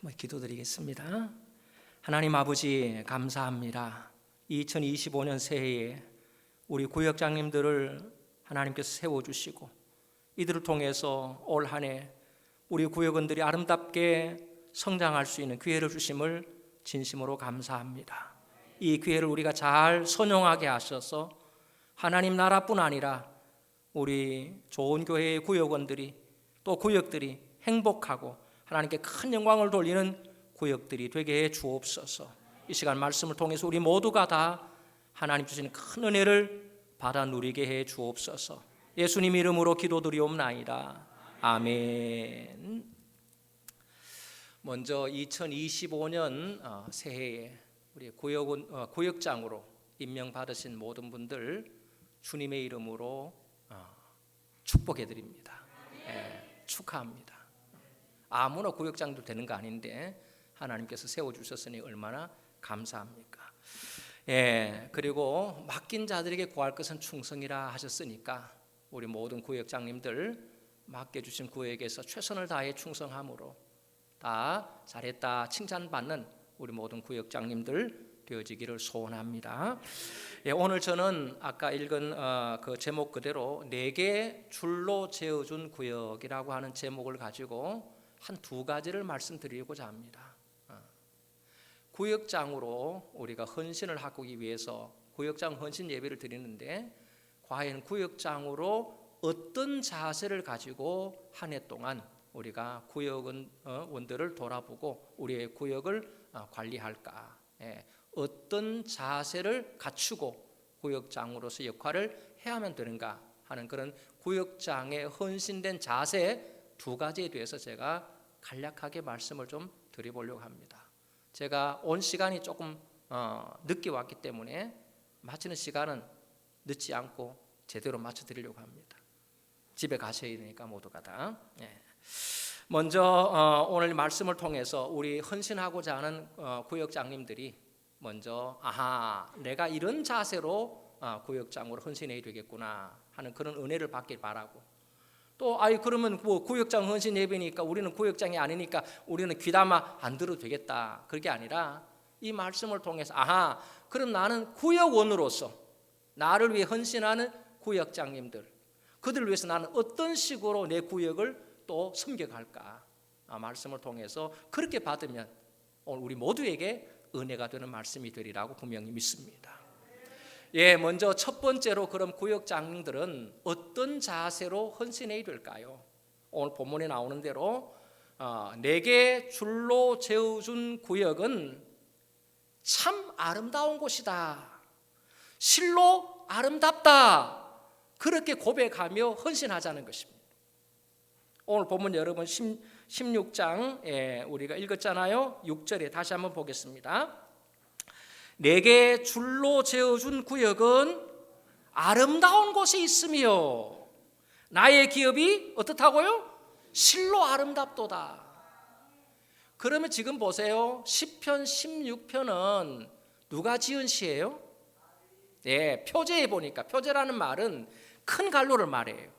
한번 기도드리겠습니다. 하나님 아버지 감사합니다. 2025년 새해에 우리 구역장님들을 하나님께서 세워주시고 이들을 통해서 올 한 해 우리 구역원들이 아름답게 성장할 수 있는 기회를 주심을 진심으로 감사합니다. 이 기회를 우리가 잘 선용하게 하셔서 하나님 나라뿐 아니라 우리 좋은 교회의 구역원들이 또 구역들이 행복하고 하나님께 큰 영광을 돌리는 구역들이 되게 해 주옵소서. 이 시간 말씀을 통해서 우리 모두가 다 하나님 주시는 큰 은혜를 받아 누리게 해 주옵소서. 예수님 이름으로 기도드리옵나이다. 아멘. 먼저 2025년 새해에 우리 구역장으로 임명받으신 모든 분들 주님의 이름으로 축복해 드립니다. 축하합니다. 아무나 구역장도 되는 거 아닌데 하나님께서 세워주셨으니 얼마나 감사합니까? 그리고 맡긴 자들에게 구할 것은 충성이라 하셨으니까 우리 모든 구역장님들 맡겨주신 구역에서 최선을 다해 충성함으로 다 잘했다 칭찬받는 우리 모든 구역장님들 되어지기를 소원합니다. 오늘 저는 아까 읽은 그 제목 그대로 내게 줄로 재어준 구역이라고 하는 제목을 가지고 한 두 가지를 말씀드리고자 합니다. 구역장으로 우리가 헌신을 하기 위해서 구역장 헌신 예배를 드리는데 과연 구역장으로 어떤 자세를 가지고 한 해 동안 우리가 구역원들을 돌아보고 우리의 구역을 관리할까? 어떤 자세를 갖추고 구역장으로서 역할을 해야만 되는가 하는 그런 구역장에 헌신된 자세 두 가지에 대해서 제가 간략하게 말씀을 좀 드려보려고 합니다. 제가 온 시간이 조금 늦게 왔기 때문에 마치는 시간은 늦지 않고 제대로 맞춰드리려고 합니다. 집에 가셔야 되니까 모두가 다. 먼저 오늘 말씀을 통해서 우리 헌신하고자 하는 구역장님들이 먼저 내가 이런 자세로 구역장으로 헌신해야 되겠구나 하는 그런 은혜를 받길 바라고 또 그러면 뭐 구역장 헌신 예배니까 우리는 구역장이 아니니까 우리는 귀담아 안 들어도 되겠다 그게 아니라 이 말씀을 통해서 그럼 나는 구역원으로서 나를 위해 헌신하는 구역장님들 그들을 위해서 나는 어떤 식으로 내 구역을 또 섬겨갈까 말씀을 통해서 그렇게 받으면 오늘 우리 모두에게 은혜가 되는 말씀이 되리라고 분명히 믿습니다. 먼저 첫 번째로 그럼 구역장님들은 어떤 자세로 헌신해야 될까요? 오늘 본문에 나오는 대로 내게 줄로 재어준 구역은 참 아름다운 곳이다. 실로 아름답다. 그렇게 고백하며 헌신하자는 것입니다. 오늘 본문 여러분 16장 우리가 읽었잖아요. 6절에 다시 한번 보겠습니다. 내게 줄로 재어준 구역은 아름다운 곳에 있으며 나의 기업이 어떻다고요? 실로 아름답도다. 그러면 지금 보세요. 시편 16편은 누가 지은 시예요? 표제에 보니까 표제라는 말은 큰 갈로를 말해요.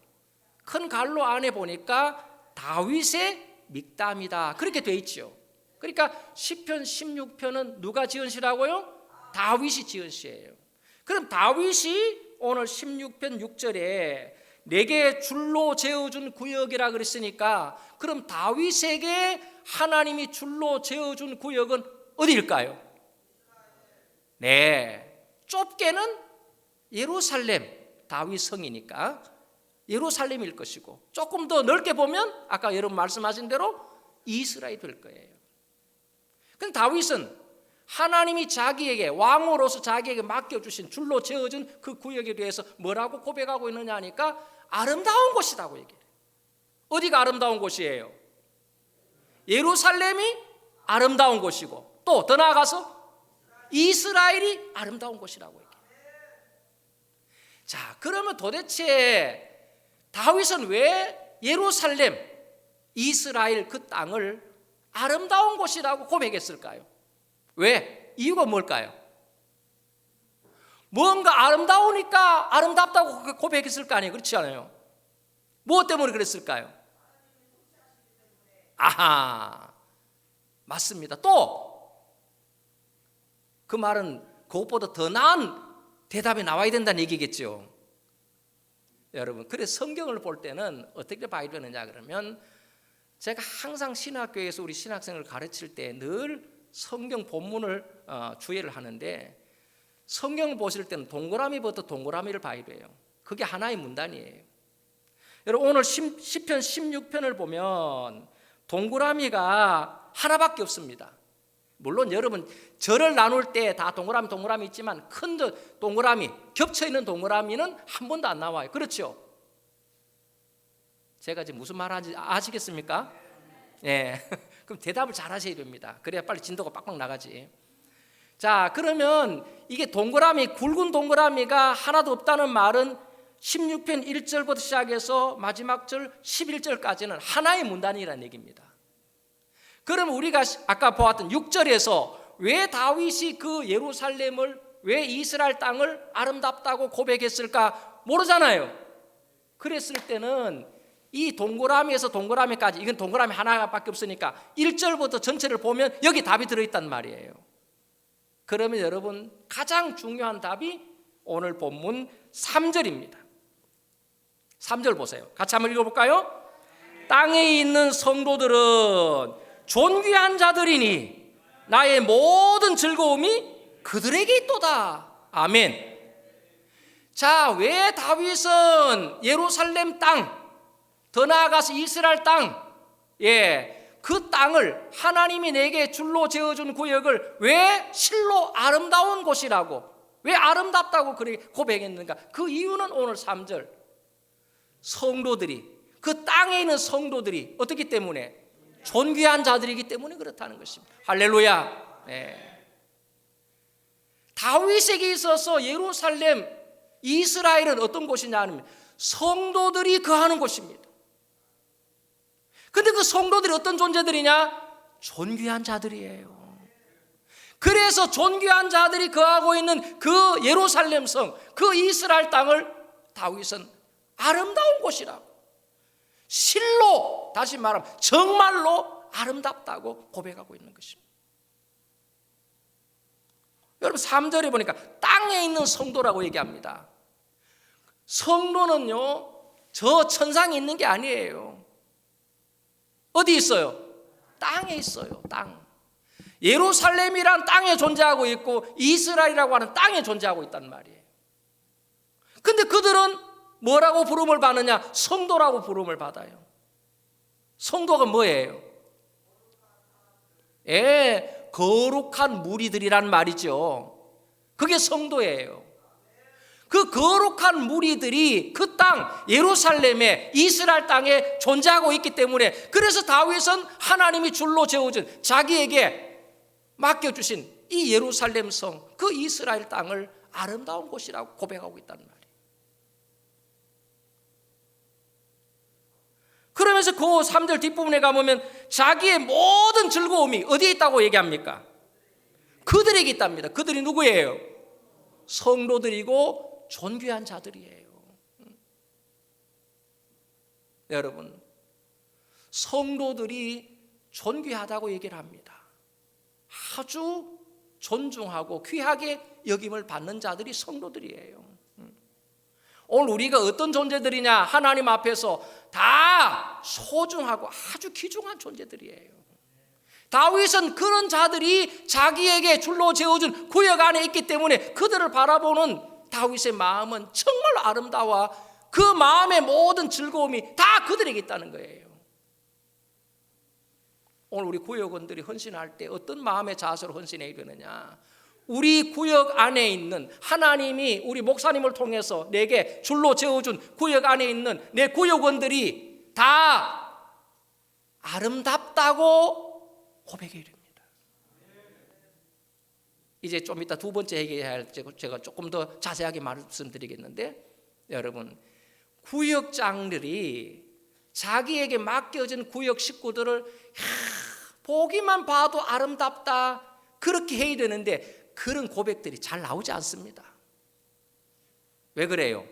큰 갈로 안에 보니까 다윗의 믹담이다 그렇게 돼 있죠. 그러니까 시편 16편은 누가 지은 시라고요? 다윗이 지은 시예요. 그럼 다윗이 오늘 16편 6절에 내게 줄로 재어준 구역이라 그랬으니까 그럼 다윗에게 하나님이 줄로 재어준 구역은 어디일까요? 좁게는 예루살렘 다윗 성이니까 예루살렘일 것이고 조금 더 넓게 보면 아까 여러분 말씀하신 대로 이스라엘이 될 거예요. 근데 다윗은 하나님이 자기에게 왕으로서 자기에게 맡겨주신 줄로 재어준 그 구역에 대해서 뭐라고 고백하고 있느냐 하니까 아름다운 곳이라고 얘기해요. 어디가 아름다운 곳이에요? 예루살렘이 아름다운 곳이고 또 더 나아가서 이스라엘이 아름다운 곳이라고 얘기해요. 자, 그러면 도대체 다윗은 왜 예루살렘, 이스라엘 그 땅을 아름다운 곳이라고 고백했을까요? 왜? 이유가 뭘까요? 뭔가 아름다우니까 아름답다고 고백했을 거 아니에요? 그렇지 않아요? 무엇 때문에 그랬을까요? 맞습니다. 또 그 말은 그것보다 더 나은 대답이 나와야 된다는 얘기겠죠. 여러분, 그래서 성경을 볼 때는 어떻게 봐야 되느냐 그러면, 제가 항상 신학교에서 우리 신학생을 가르칠 때 늘 성경 본문을 주의를 하는데, 성경을 보실 때는 동그라미부터 동그라미를 봐야 돼요. 그게 하나의 문단이에요. 여러분, 오늘 시편 16편을 보면 동그라미가 하나밖에 없습니다. 물론 여러분 절을 나눌 때 다 동그라미 있지만, 큰 동그라미, 겹쳐있는 동그라미는 한 번도 안 나와요. 그렇죠? 제가 지금 무슨 말 하는지 아시겠습니까? 예. 그럼 대답을 잘 하셔야 됩니다. 그래야 빨리 진도가 빡빡 나가지. 자, 그러면 이게 동그라미, 굵은 동그라미가 하나도 없다는 말은 16편 1절부터 시작해서 마지막 절 11절까지는 하나의 문단이라는 얘기입니다. 그럼 우리가 아까 보았던 6절에서 왜 다윗이 그 예루살렘을, 왜 이스라엘 땅을 아름답다고 고백했을까 모르잖아요. 그랬을 때는 이 동그라미에서 동그라미까지, 이건 동그라미 하나밖에 없으니까 1절부터 전체를 보면 여기 답이 들어있단 말이에요. 그러면 여러분, 가장 중요한 답이 오늘 본문 3절입니다. 3절 보세요. 같이 한번 읽어볼까요? 땅에 있는 성도들은 존귀한 자들이니 나의 모든 즐거움이 그들에게 있도다. 아멘. 자, 왜 다윗은 예루살렘 땅, 더 나아가서 이스라엘 땅, 그 땅을, 하나님이 내게 줄로 지어준 구역을 왜 실로 아름다운 곳이라고, 왜 아름답다고 그렇게 고백했는가? 그 이유는 오늘 3절, 성도들이, 그 땅에 있는 성도들이 어떻기 때문에? 존귀한 자들이기 때문에 그렇다는 것입니다. 할렐루야. 네. 다윗에게 있어서 예루살렘, 이스라엘은 어떤 곳이냐 하면 성도들이 거하는 곳입니다. 근데 그 성도들이 어떤 존재들이냐? 존귀한 자들이에요. 그래서 존귀한 자들이 거하고 있는 그 예루살렘 성, 그 이스라엘 땅을 다윗은 아름다운 곳이라고, 실로, 다시 말하면 정말로 아름답다고 고백하고 있는 것입니다. 여러분, 3절에 보니까 땅에 있는 성도라고 얘기합니다. 성도는요, 저 천상에 있는 게 아니에요. 어디 있어요? 땅에 있어요. 땅. 예루살렘이란 땅에 존재하고 있고 이스라엘이라고 하는 땅에 존재하고 있단 말이에요. 근데 그들은 뭐라고 부름을 받느냐? 성도라고 부름을 받아요. 성도가 뭐예요? 거룩한 무리들이란 말이죠. 그게 성도예요. 그 거룩한 무리들이 그 땅, 예루살렘에, 이스라엘 땅에 존재하고 있기 때문에, 그래서 다윗은 하나님이 줄로 재어준, 자기에게 맡겨주신 이 예루살렘 성, 그 이스라엘 땅을 아름다운 곳이라고 고백하고 있단 말이에요. 그러면서 그 3절 뒷부분에 가보면 자기의 모든 즐거움이 어디에 있다고 얘기합니까? 그들에게 있답니다. 그들이 누구예요? 성도들이고 존귀한 자들이에요. 여러분, 성도들이 존귀하다고 얘기를 합니다. 아주 존중하고 귀하게 여김을 받는 자들이 성도들이에요. 오늘 우리가 어떤 존재들이냐? 하나님 앞에서 다 소중하고 아주 귀중한 존재들이에요. 다윗은 그런 자들이 자기에게 줄로 재어준 구역 안에 있기 때문에 그들을 바라보는 다윗의 마음은 정말 아름다워, 그 마음의 모든 즐거움이 다 그들에게 있다는 거예요. 오늘 우리 구역원들이 헌신할 때 어떤 마음의 자세로 헌신해야 되느냐? 우리 구역 안에 있는, 하나님이 우리 목사님을 통해서 내게 줄로 재어준 구역 안에 있는 내 구역원들이 다 아름답다고 고백해야 됩니다. 이제 좀 이따 두 번째 얘기해야 할 때 제가 조금 더 자세하게 말씀드리겠는데, 여러분, 구역장들이 자기에게 맡겨진 구역 식구들을 보기만 봐도 아름답다 그렇게 해야 되는데, 그런 고백들이 잘 나오지 않습니다. 왜 그래요?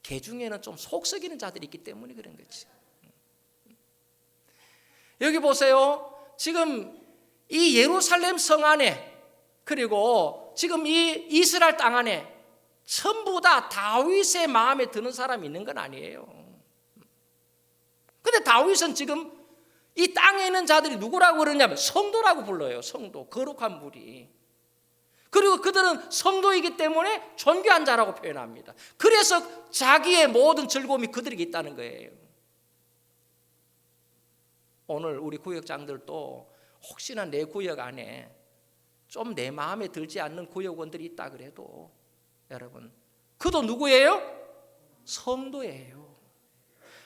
개 중에는 좀 속 썩이는 자들이 있기 때문에 그런 거지. 여기 보세요. 지금 이 예루살렘 성 안에, 그리고 지금 이 이스라엘 땅 안에 전부 다 다윗의 마음에 드는 사람이 있는 건 아니에요. 근데 다윗은 지금 이 땅에 있는 자들이 누구라고 그러냐면 성도라고 불러요. 성도, 거룩한 무리. 그리고 그들은 성도이기 때문에 존귀한 자라고 표현합니다. 그래서 자기의 모든 즐거움이 그들에게 있다는 거예요. 오늘 우리 구역장들도 혹시나 내 구역 안에 좀 내 마음에 들지 않는 구역원들이 있다 그래도 여러분, 그도 누구예요? 성도예요.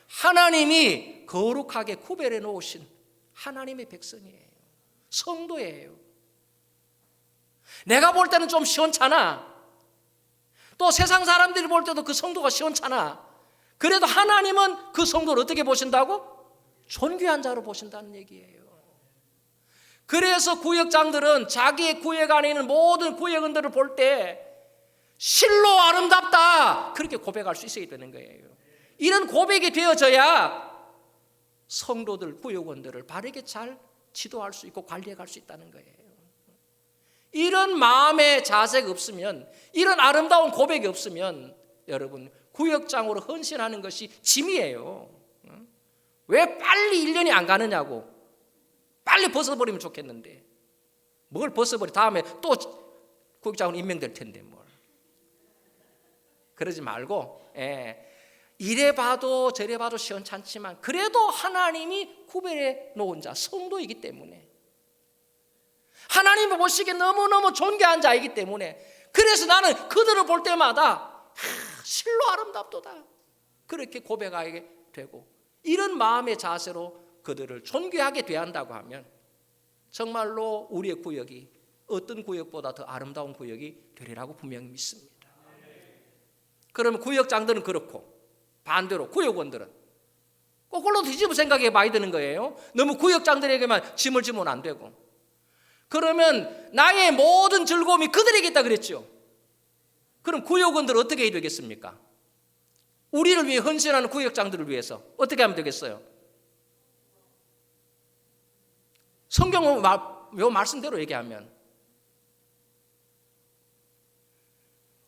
하나님이 거룩하게 구별해 놓으신 하나님의 백성이에요. 성도예요. 내가 볼 때는 좀 시원찮아. 또 세상 사람들이 볼 때도 그 성도가 시원찮아. 그래도 하나님은 그 성도를 어떻게 보신다고? 존귀한 자로 보신다는 얘기예요. 그래서 구역장들은 자기의 구역 안에 있는 모든 구역원들을 볼 때 실로 아름답다, 그렇게 고백할 수 있어야 되는 거예요. 이런 고백이 되어져야 성도들, 구역원들을 바르게 잘 지도할 수 있고 관리해 갈 수 있다는 거예요. 이런 마음의 자세가 없으면, 이런 아름다운 고백이 없으면 여러분, 구역장으로 헌신하는 것이 짐이에요. 왜 빨리 1년이 안 가느냐고. 빨리 벗어버리면 좋겠는데 뭘 벗어버려. 다음에 또 구역장으로 임명될 텐데 뭘. 그러지 말고, 이래 봐도 저래 봐도 시원찮지만 그래도 하나님이 구별해 놓은 자, 성도이기 때문에, 하나님이 보시기에 너무너무 존귀한 자이기 때문에, 그래서 나는 그들을 볼 때마다 실로 아름답도다, 그렇게 고백하게 되고, 이런 마음의 자세로 그들을 존귀하게 대한다고 하면 정말로 우리의 구역이 어떤 구역보다 더 아름다운 구역이 되리라고 분명히 믿습니다. 그러면 구역장들은 그렇고, 반대로 구역원들은 거꾸로 뒤집어 생각해 봐야 되는 거예요. 너무 구역장들에게만 짐을 지면 안 되고. 그러면 나의 모든 즐거움이 그들에게 있다 그랬죠. 그럼 구역원들은 어떻게 해야 되겠습니까? 우리를 위해 헌신하는 구역장들을 위해서 어떻게 하면 되겠어요? 성경 요 말씀대로 얘기하면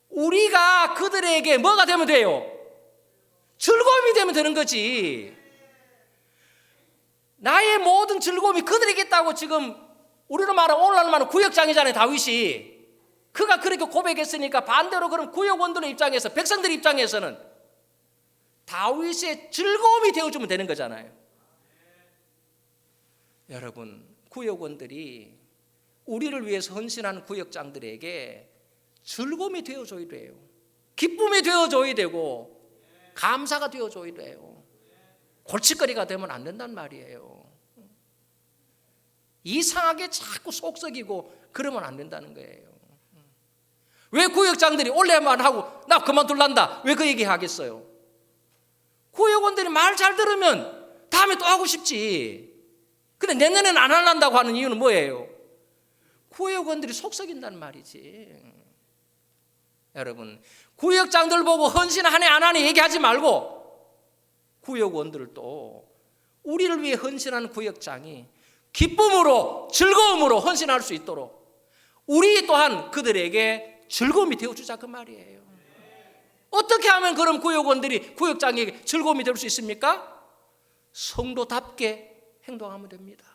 우리가 그들에게 뭐가 되면 돼요? 즐거움이 되면 되는 거지. 나의 모든 즐거움이 그들에게 있다고 지금 우리로 말하면, 오늘날 말하면 구역장이잖아요, 다윗이. 그가 그렇게 고백했으니까 반대로 그럼 구역원들의 입장에서, 백성들의 입장에서는 다윗의 즐거움이 되어주면 되는 거잖아요. 여러분, 구역원들이 우리를 위해서 헌신하는 구역장들에게 즐거움이 되어줘야 돼요. 기쁨이 되어줘야 되고 감사가 되어줘야 돼요. 골칫거리가 되면 안 된단 말이에요. 이상하게 자꾸 속썩이고 그러면 안 된다는 거예요. 왜 구역장들이 올해만 하고 나 그만둘란다, 왜 그 얘기 하겠어요? 구역원들이 말 잘 들으면 다음에 또 하고 싶지. 근데 내년에는 안 할란다고 하는 이유는 뭐예요? 구역원들이 속썩인다는 말이지. 여러분, 구역장들 보고 헌신하네 안 하네 얘기하지 말고 구역원들을 또 우리를 위해 헌신하는 구역장이 기쁨으로 즐거움으로 헌신할 수 있도록 우리 또한 그들에게 즐거움이 되어주자, 그 말이에요. 어떻게 하면 그럼 구역원들이 구역장에게 즐거움이 될 수 있습니까? 성도답게 행동하면 됩니다.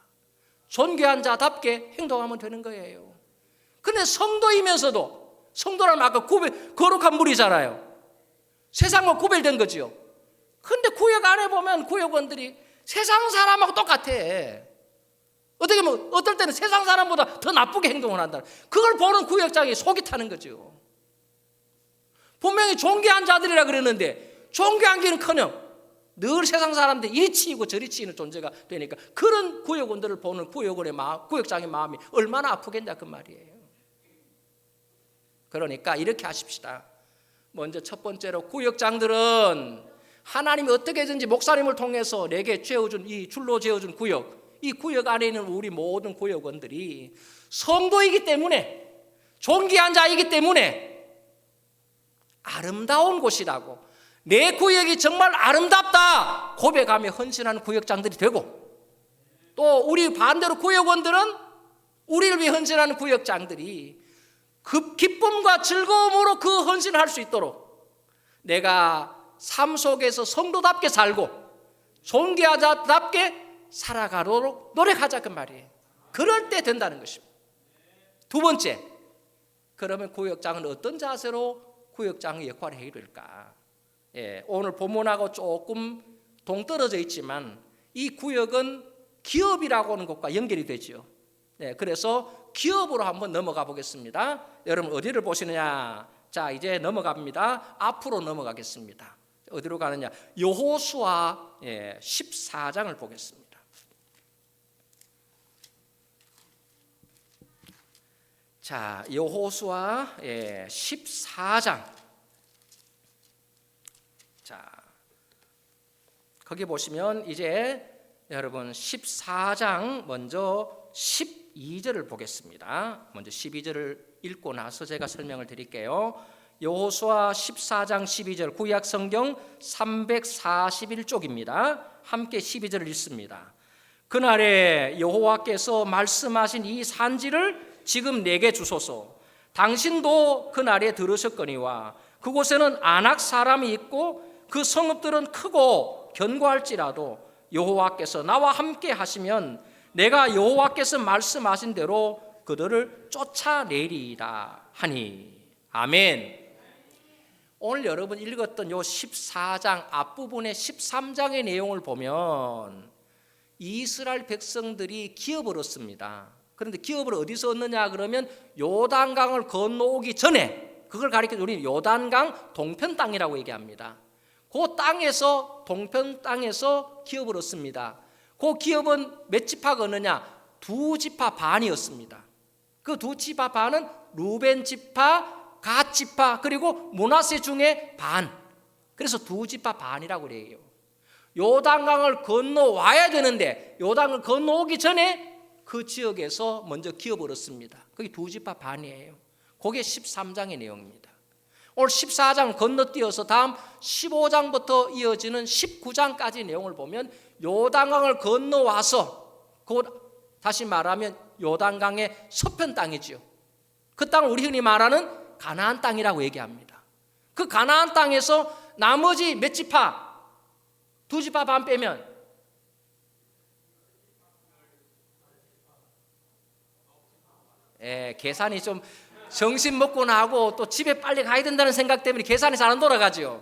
존귀한 자답게 행동하면 되는 거예요. 근데 성도이면서도, 성도라면 아까 거룩한 무리잖아요. 세상과 구별된 거지요. 근데 구역 안에 보면 구역원들이 세상 사람하고 똑같아. 어떻게 보면 어떨 때는 세상 사람보다 더 나쁘게 행동을 한다. 그걸 보는 구역장이 속이 타는 거죠. 분명히 존귀한 자들이라 그랬는데 존귀한 게는커녕 늘 세상 사람들 이리 치이고 저리 치이는 존재가 되니까 그런 구역원들을 보는 구역원의 마음, 구역장의 마음이 얼마나 아프겠냐, 그 말이에요. 그러니까 이렇게 하십시다. 먼저 첫 번째로, 구역장들은 하나님이 어떻게든지 목사님을 통해서 내게 재어준, 이 줄로 재어준 구역, 이 구역 안에 있는 우리 모든 구역원들이 성도이기 때문에, 존귀한 자이기 때문에 아름다운 곳이라고, 내 구역이 정말 아름답다 고백하며 헌신하는 구역장들이 되고, 또 우리 반대로 구역원들은 우리를 위해 헌신하는 구역장들이 그 기쁨과 즐거움으로 그 헌신을 할 수 있도록 내가 삶 속에서 성도답게 살고 존귀하자답게 살아가도록 노력하자 그 말이에요. 그럴 때 된다는 것입니다. 두 번째, 그러면 구역장은 어떤 자세로 구역장의 역할을 해야 될까? 오늘 본문하고 조금 동떨어져 있지만 이 구역은 기업이라고 하는 것과 연결이 되죠. 그래서 기업으로 한번 넘어가 보겠습니다. 여러분 어디를 보시느냐? 자, 이제 넘어갑니다. 앞으로 넘어가겠습니다. 어디로 가느냐? 여호수아 14장을 보겠습니다. 자, 여호수아 14장. 자, 거기 보시면 이제 여러분 14장 먼저 12절을 보겠습니다. 먼저 12절을 읽고 나서 제가 설명을 드릴게요. 여호수아 14장 12절 구약 성경 341쪽입니다. 함께 12절을 읽습니다. 그날에 여호와께서 말씀하신 이 산지를 지금 내게 주소서. 당신도 그날에 들으셨거니와 그곳에는 아낙 사람이 있고 그 성읍들은 크고 견고할지라도 여호와께서 나와 함께 하시면 내가 여호와께서 말씀하신 대로 그들을 쫓아내리이다 하니. 아멘. 오늘 여러분 읽었던 요 14장 앞부분의 13장의 내용을 보면 이스라엘 백성들이 기업을 얻습니다. 그런데 기업을 어디서 얻느냐 그러면 요단강을 건너오기 전에, 그걸 가리켜 우리는 요단강 동편 땅이라고 얘기합니다. 그 땅에서, 동편 땅에서 기업을 얻습니다. 그 기업은 몇 지파가 얻느냐? 2지파 반이었습니다. 그 2지파 반은 루벤 지파, 갓 지파, 그리고 므낫세 중에 반. 그래서 2지파 반이라고 그래요. 요단강을 건너와야 되는데 요단을 건너오기 전에 그 지역에서 먼저 기업을 얻습니다. 그게 2지파 반이에요. 그게 13장의 내용입니다. 오늘 14장 건너뛰어서 다음 15장부터 이어지는 19장까지 내용을 보면 요단강을 건너와서, 곧 다시 말하면 요단강의 서편 땅이지요. 그 땅을 우리 흔히 말하는 가나안 땅이라고 얘기합니다. 그 가나안 땅에서 나머지 몇 지파? 2지파 반 빼면 계산이 좀 정신 먹고 나고 또 집에 빨리 가야 된다는 생각 때문에 계산이 잘 안 돌아가죠.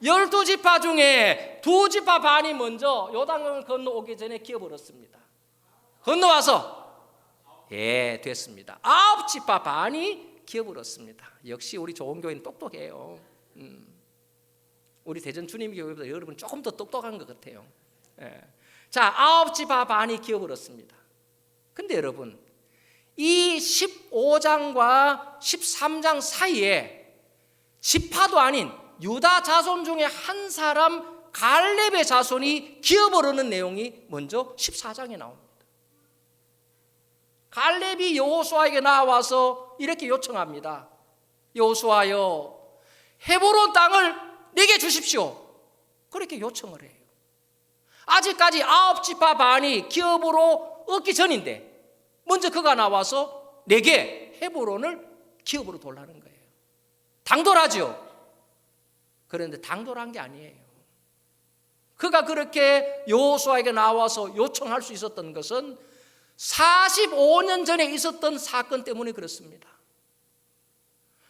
12지파 중에 2지파 반이 먼저 요단강을 건너오기 전에 기업을 얻습니다. 건너와서 됐습니다. 9지파 반이 기업을 얻습니다. 역시 우리 좋은 교회는 똑똑해요. 우리 대전 주님교회보다 여러분 조금 더 똑똑한 것 같아요. 자, 9지파 반이 기업을 얻습니다. 근데 여러분 이 15장과 13장 사이에 지파도 아닌 유다 자손 중에 한 사람 갈렙의 자손이 기업을 얻는 내용이 먼저 14장에 나옵니다. 갈렙이 여호수아에게 나와서 이렇게 요청합니다. 여호수아여, 헤브론 땅을 내게 주십시오. 그렇게 요청을 해요. 아직까지 9지파 반이 기업으로 얻기 전인데 먼저 그가 나와서 내게 헤브론을 기업으로 돌라는 거예요. 당돌하죠. 그런데 당돌한 게 아니에요. 그가 그렇게 여호수아에게 나와서 요청할 수 있었던 것은 45년 전에 있었던 사건 때문에 그렇습니다.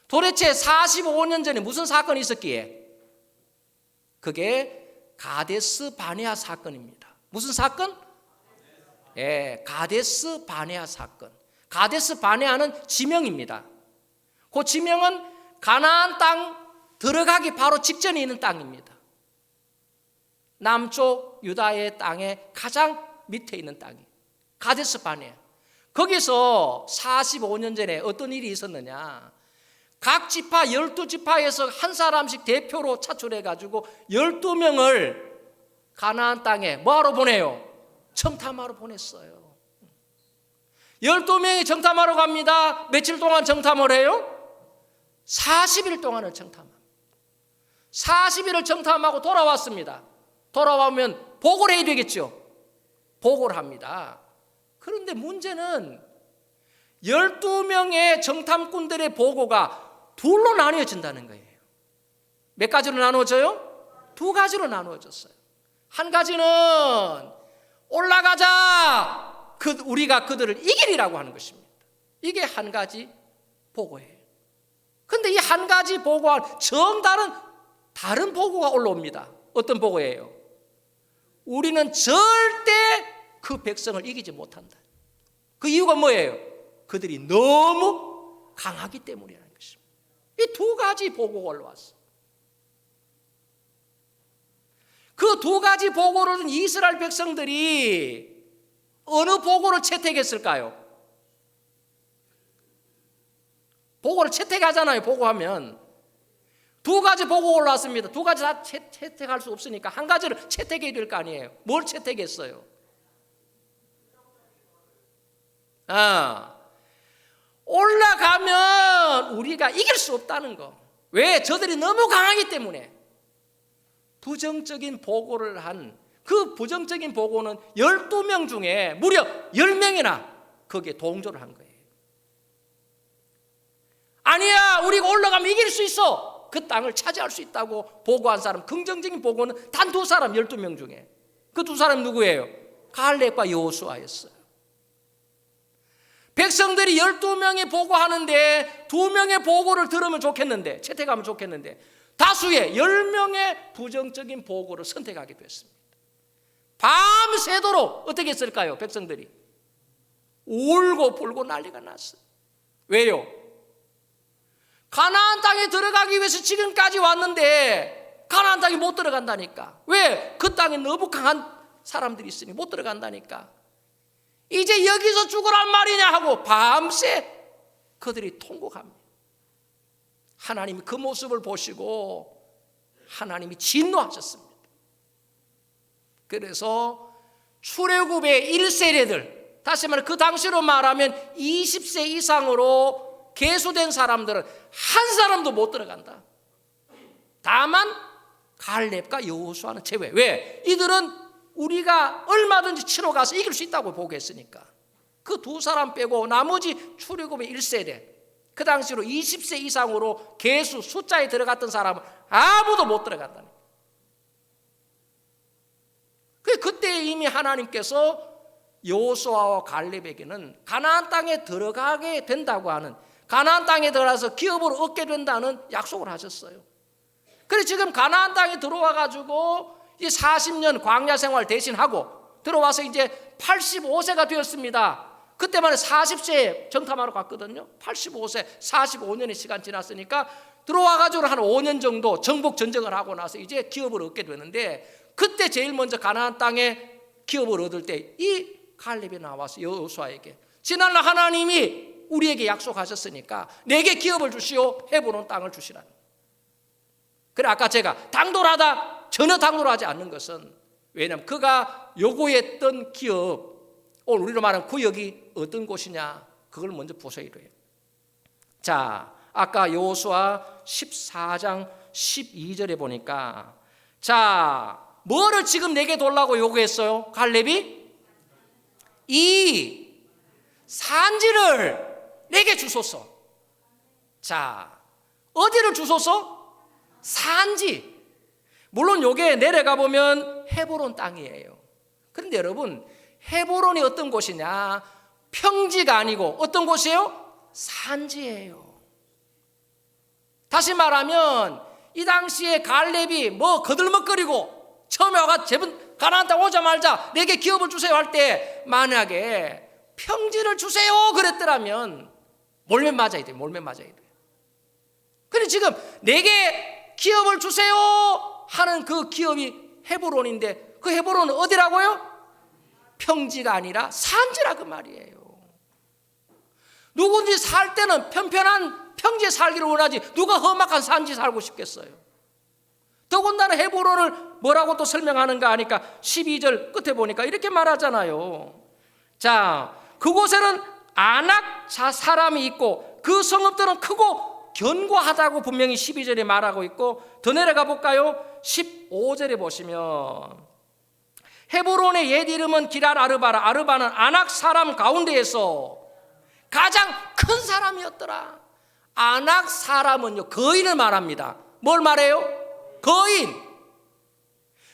도대체 45년 전에 무슨 사건이 있었기에? 그게 가데스 바네아 사건입니다. 무슨 사건? 가데스 바네아 사건. 가데스 바네아는 지명입니다. 그 지명은 가나안 땅 들어가기 바로 직전에 있는 땅입니다. 남쪽 유다의 땅의 가장 밑에 있는 땅이 가데스 바네아. 거기서 45년 전에 어떤 일이 있었느냐? 각 지파 12지파에서 한 사람씩 대표로 차출해가지고 12명을 가나안 땅에 뭐하러 보내요? 청탐하러 보냈어요. 12명이 청탐하러 갑니다. 며칠 동안 청탐을 해요? 40일 동안을 청탐합니다. 40일을 청탐하고 돌아왔습니다. 돌아오면 보고를 해야 되겠죠. 보고를 합니다. 그런데 문제는 12명의 정탐꾼들의 보고가 둘로 나뉘어진다는 거예요. 몇 가지로 나누어져요? 두 가지로 나누어졌어요. 한 가지는 올라가자, 우리가 그들을 이기리라고 하는 것입니다. 이게 한 가지 보고예요. 그런데 이 한 가지 보고와 정다른 다른 보고가 올라옵니다. 어떤 보고예요? 우리는 절대 그 백성을 이기지 못한다. 그 이유가 뭐예요? 그들이 너무 강하기 때문이라는 것입니다. 이 두 가지 보고가 올라왔어요. 그 두 가지 보고를 든 이스라엘 백성들이 어느 보고를 채택했을까요? 보고를 채택하잖아요. 보고하면 두 가지 보고 올라왔습니다. 두 가지 다 채택할 수 없으니까 한 가지를 채택해야 될 거 아니에요. 뭘 채택했어요? 올라가면 우리가 이길 수 없다는 거. 왜? 저들이 너무 강하기 때문에. 부정적인 보고를 한 그 부정적인 보고는 12명 중에 무려 10명이나 거기에 동조를 한 거예요. 아니야, 우리가 올라가면 이길 수 있어. 그 땅을 차지할 수 있다고 보고한 사람, 긍정적인 보고는 단 두 사람, 12명 중에. 그 두 사람 누구예요? 갈렙과 여호수아였어요. 백성들이 12명이 보고하는데 2명의 보고를 들으면 좋겠는데, 채택하면 좋겠는데 다수의 10명의 부정적인 보고를 선택하게 됐습니다. 밤새도록 어떻게 했을까요? 백성들이 울고 불고 난리가 났어요. 왜요? 가나안 땅에 들어가기 위해서 지금까지 왔는데 가나안 땅에 못 들어간다니까. 왜? 그 땅에 너무 강한 사람들이 있으니 못 들어간다니까. 이제 여기서 죽으란 말이냐 하고 밤새 그들이 통곡합니다. 하나님이 그 모습을 보시고 하나님이 진노하셨습니다. 그래서 출애굽의 1세대들, 다시 말해 그 당시로 말하면 20세 이상으로 계수된 사람들은 한 사람도 못 들어간다. 다만 갈렙과 여호수아는 제외. 왜? 이들은 우리가 얼마든지 치러 가서 이길 수 있다고 보겠으니까. 그 두 사람 빼고 나머지 출애굽의 1세대, 그 당시로 20세 이상으로 계수 숫자에 들어갔던 사람은 아무도 못 들어간다는. 그때 이미 하나님께서 여호수아와 갈렙에게는 가나안 땅에 들어가게 된다고 하는, 가나안 땅에 들어가서 기업을 얻게 된다는 약속을 하셨어요. 그래서 지금 가나안 땅에 들어와 가지고 이 40년 광야 생활 대신하고 들어와서 이제 85세가 되었습니다. 그때만 해도 40세에 정탐하러 갔거든요. 85세, 45년의 시간 지났으니까 들어와 가지고 한 5년 정도 정복 전쟁을 하고 나서 이제 기업을 얻게 되는데, 그때 제일 먼저 가나안 땅에 기업을 얻을 때 이 갈렙이 나와서 여호수아에게 지난날 하나님이 우리에게 약속하셨으니까 내게 기업을 주시오, 헤브론 땅을 주시라는. 그래, 아까 제가 당돌하다, 전혀 당돌하지 않는 것은 왜냐하면 그가 요구했던 기업, 오늘 우리로 말하는 구역이 어떤 곳이냐, 그걸 먼저 보셔야 돼요. 자, 아까 여호수아 14장 12절에 보니까, 자, 뭐를 지금 내게 돌라고 요구했어요? 갈렙이 이 산지를 내게 주소서. 자, 어디를 주소서? 산지. 물론 요게 내려가 보면 헤브론 땅이에요. 그런데 여러분, 헤브론이 어떤 곳이냐? 평지가 아니고 어떤 곳이에요? 산지예요. 다시 말하면 이 당시에 갈렙이 뭐 거들먹거리고 처음에 와가 제분 가나안 땅 오자마자 내게 기업을 주세요 할 때 만약에 평지를 주세요 그랬더라면 몰면 맞아야 돼요. 몰면 맞아야 돼요. 그런데 지금 내게 기업을 주세요 하는 그 기업이 헤브론인데, 그 헤브론은 어디라고요? 평지가 아니라 산지라 그 말이에요. 누구든지 살 때는 편편한 평지에 살기를 원하지 누가 험악한 산지 살고 싶겠어요? 더군다나 헤브론을 뭐라고 또 설명하는가 하니까 12절 끝에 보니까 이렇게 말하잖아요. 자, 그곳에는 아낙 사람이 있고 그 성읍들은 크고 견고하다고 분명히 12절에 말하고 있고, 더 내려가 볼까요? 15절에 보시면 헤브론의 옛 이름은 기랄 아르바라. 아르바는 아낙 사람 가운데에서 가장 큰 사람이었더라. 아낙 사람은요, 거인을 말합니다. 뭘 말해요? 거인.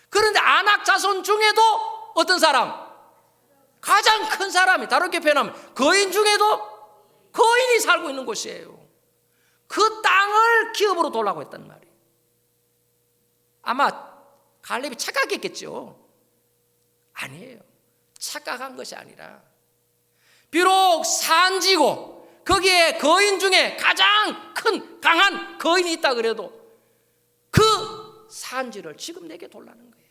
그런데 아낙 자손 중에도 어떤 사람? 가장 큰 사람이, 다르게 표현하면 거인 중에도 거인이 살고 있는 곳이에요. 그 땅을 기업으로 돌라고 했단 말이에요. 아마 갈렙이 착각했겠죠. 아니에요. 착각한 것이 아니라 비록 산지고 거기에 거인 중에 가장 큰 강한 거인이 있다 그래도 그 산지를 지금 내게 돌라는 거예요.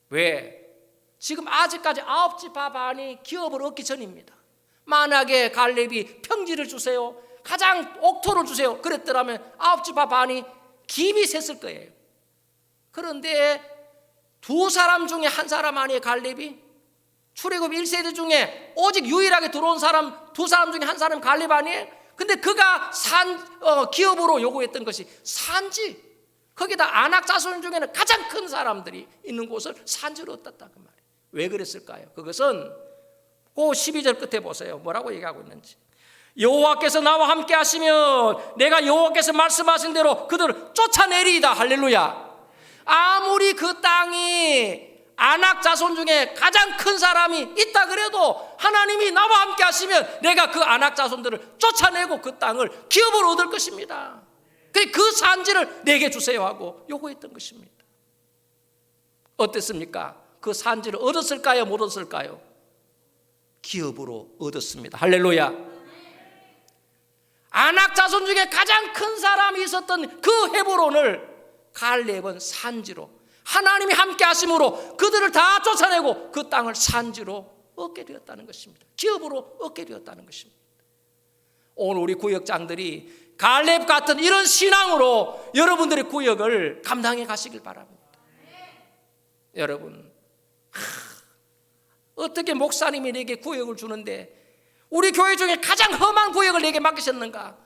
왜? 지금 아직까지 9지파 반이 기업을 얻기 전입니다. 만약에 갈렙이 평지를 주세요, 가장 옥토를 주세요 그랬더라면 9지파 반이 기입이 셌을 거예요. 그런데 두 사람 중에 한 사람 아니에요. 갈렙이 출애굽 1세대 중에 오직 유일하게 들어온 사람 두 사람 중에 한 사람 갈렙 아니에요. 근데 그가 기업으로 요구했던 것이 산지, 거기다 아낙 자손 중에는 가장 큰 사람들이 있는 곳을 산지로 얻었다 그 말이에요. 왜 그랬을까요? 그것은 그 12절 끝에 보세요. 뭐라고 얘기하고 있는지. 여호와께서 나와 함께 하시면 내가 여호와께서 말씀하신 대로 그들을 쫓아내리이다. 할렐루야. 아무리 그 땅이 아낙 자손 중에 가장 큰 사람이 있다 그래도 하나님이 나와 함께 하시면 내가 그 아낙 자손들을 쫓아내고 그 땅을 기업으로 얻을 것입니다. 그 산지를 내게 주세요 하고 요구했던 것입니다. 어땠습니까? 그 산지를 얻었을까요? 못 얻었을까요? 기업으로 얻었습니다. 할렐루야. 아낙 자손 중에 가장 큰 사람이 있었던 그 헤브론을 갈렙은 산지로, 하나님이 함께 하심으로 그들을 다 쫓아내고 그 땅을 산지로 얻게 되었다는 것입니다. 기업으로 얻게 되었다는 것입니다. 오늘 우리 구역장들이 갈렙 같은 이런 신앙으로 여러분들의 구역을 감당해 가시길 바랍니다. 여러분, 어떻게 목사님이 내게 구역을 주는데 우리 교회 중에 가장 험한 구역을 내게 맡기셨는가?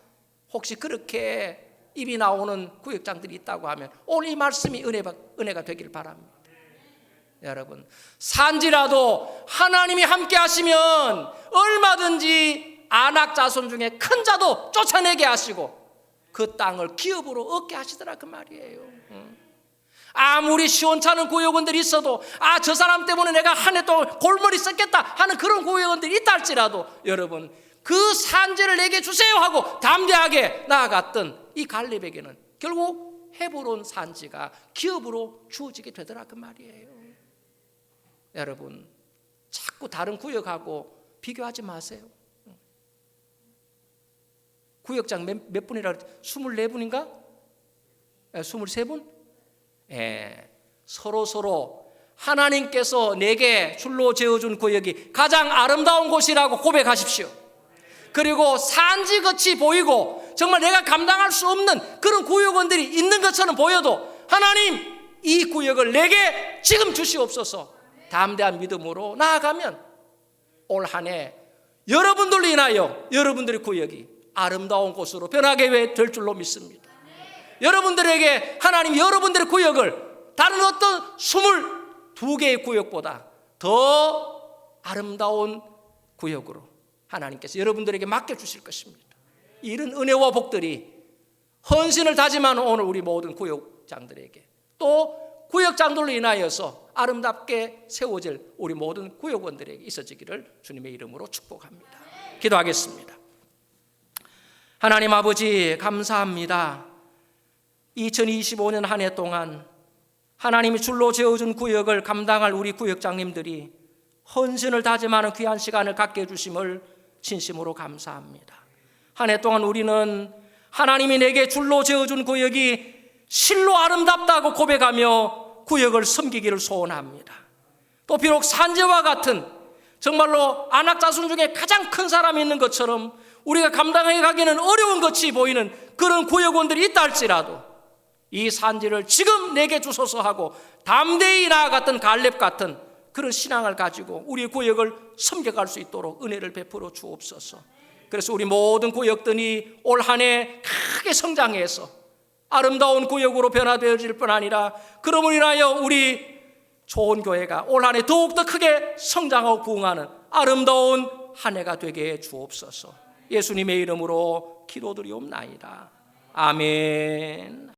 혹시 그렇게 입이 나오는 구역장들이 있다고 하면 오늘 이 말씀이 은혜가 되길 바랍니다. 여러분, 산지라도 하나님이 함께 하시면 얼마든지 아낙 자손 중에 큰 자도 쫓아내게 하시고 그 땅을 기업으로 얻게 하시더라 그 말이에요. 아무리 시원찮은 구역원들이 있어도 저 사람 때문에 내가 한 해 동안 골머리 썼겠다 하는 그런 구역원들이 있다 할지라도 여러분, 그 산지를 내게 주세요 하고 담대하게 나아갔던 이 갈렙에게는 결국 헤브론 산지가 기업으로 주어지게 되더라 그 말이에요. 여러분, 자꾸 다른 구역하고 비교하지 마세요. 구역장 몇 분이라 그랬지? 24분인가? 23분? 서로 하나님께서 내게 줄로 지어준 구역이 가장 아름다운 곳이라고 고백하십시오. 그리고 산지같이 보이고 정말 내가 감당할 수 없는 그런 구역원들이 있는 것처럼 보여도 하나님, 이 구역을 내게 지금 주시옵소서. 담대한 믿음으로 나아가면 올 한 해 여러분들로 인하여 여러분들의 구역이 아름다운 곳으로 변하게 될 줄로 믿습니다. 여러분들에게 하나님 여러분들의 구역을 다른 어떤 22개의 구역보다 더 아름다운 구역으로 하나님께서 여러분들에게 맡겨주실 것입니다. 이런 은혜와 복들이 헌신을 다짐하는 오늘 우리 모든 구역장들에게 또 구역장들로 인하여서 아름답게 세워질 우리 모든 구역원들에게 있어지기를 주님의 이름으로 축복합니다. 기도하겠습니다. 하나님 아버지, 감사합니다. 2025년 한 해 동안 하나님이 줄로 지어준 구역을 감당할 우리 구역장님들이 헌신을 다짐하는 귀한 시간을 갖게 해주심을 진심으로 감사합니다. 한 해 동안 우리는 하나님이 내게 줄로 지어준 구역이 실로 아름답다고 고백하며 구역을 섬기기를 소원합니다. 또 비록 산지와 같은 정말로 아낙 자손 중에 가장 큰 사람이 있는 것처럼 우리가 감당해 가기는 어려운 것이 보이는 그런 구역원들이 있다 할지라도 이 산지를 지금 내게 주소서 하고 담대히 나아갔던 갈렙 같은 그런 신앙을 가지고 우리 구역을 섬겨갈 수 있도록 은혜를 베풀어 주옵소서. 그래서 우리 모든 구역들이 올 한 해 크게 성장해서 아름다운 구역으로 변화되어질 뿐 아니라 그러므로 인하여 우리 좋은 교회가 올 한 해 더욱더 크게 성장하고 부흥하는 아름다운 한 해가 되게 해 주옵소서. 예수님의 이름으로 기도드리옵나이다. 아멘.